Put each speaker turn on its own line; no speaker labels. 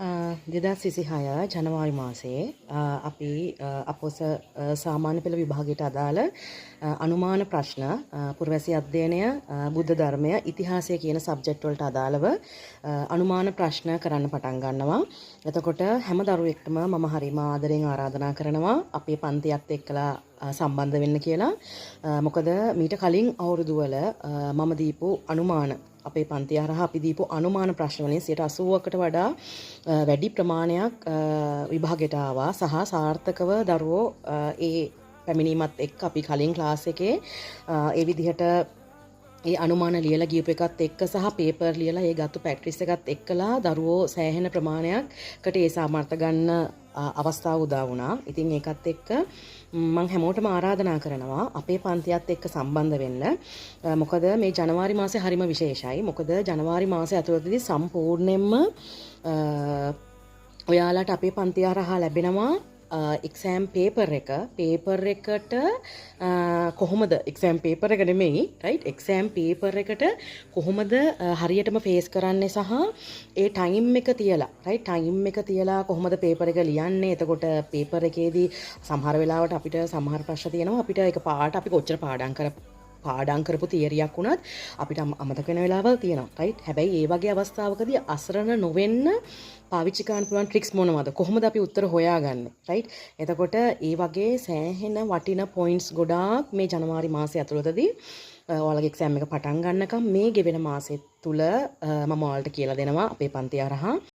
2026 ජනවාරි මාසයේ අපි අපොස සාමාන්‍ය පෙළ විභාගයට අදාළ අනුමාන ප්‍රශ්න පුරවැසි අධ්‍යයනය බුද්ධ ධර්මය ඉතිහාසය කියන සබ්ජෙක්ට් වලට අදාළව අනුමාන ප්‍රශ්න කරන්න පටන් ගන්නවා. එතකොට හැම දරුවෙක්ටම මම හරිම ආදරෙන් ආරාධනා කරනවා අපේ පන්තියත් එක්කලා සම්බන්ධ වෙන්න කියලා. මොකද මීට කලින් අවුරුදු වල මම දීපු අනුමාන අපේ පන්තිය හරහා අපි දීපු අනුමාන ප්‍රශ්න වලින් 80%කට වඩා වැඩි ප්‍රමාණයක් විභාගයට ආවා සහ සාර්ථකව දරුවෝ ඒ පැමිණීමත් එක්ක අපි කලින් ක්ලාස් එකේ ඒ විදිහට ඒ අනුමාන ලියලා ගියපු එකත් එක්ක සහ පේපර් ලියලා ඒ ගත්ත ප්‍රැක්ටිස් එකත් එක්කලා දරුවෝ සෑහෙන ප්‍රමාණයකට ඒ සාමර්ථ ගන්න අවස්ථාව උදා වුණා. ඉතින් ඒකත් එක්ක මම හැමෝටම ආරාධනා කරනවා අපේ පන්තියත් එක්ක සම්බන්ධ වෙන්න. මොකද මේ ජනවාරි මාසේ හරිම විශේෂයි. මොකද ජනවාරි මාසේ ඇතුළතදී සම්පූර්ණයෙන්ම ඔයාලට අපේ පන්තිය හරහා ලැබෙනවා එක්සෑම් පේපර් එකට කොහොමද එක්සෑම් පේපර් එක නෙමෙයි රයිට් එක්සෑම් පේපර් එකට කොහොමද හරියටම ෆේස් කරන්නේ සහ ඒ ටයිම් එක තියලා කොහොමද පේපර් එක ලියන්නේ. එතකොට පේපර් එකේදී සමහර වෙලාවට අපිට සමහර ප්‍රශ්න තියෙනවා අපිට ඒක පාට අපි කොච්චර පාඩම් කරපු තියරියක් වුණත් අපිට අමතක වෙන වෙලාවල් තියෙනවා රයිට්. හැබැයි ඒ වගේ අවස්ථාවකදී අසරණ නොවෙන්න පාවිච්චි කරන්න පුළුවන් ට්‍රික්ස් මොනවද? කොහොමද අපි උත්තර හොයාගන්නේ? රයිට්. එතකොට ඒ වගේ සෑහෙන වටින පොයින්ට්ස් ගොඩාක් මේ ජනවාරි මාසය ඇතුළතදී ඔයාලගේ එක්සෑම් එක පටන් ගන්නකම් මේ ගෙවෙන මාසෙ තුල මම ඔයාලට කියලා දෙනවා අපේ පන්තිය හරහා.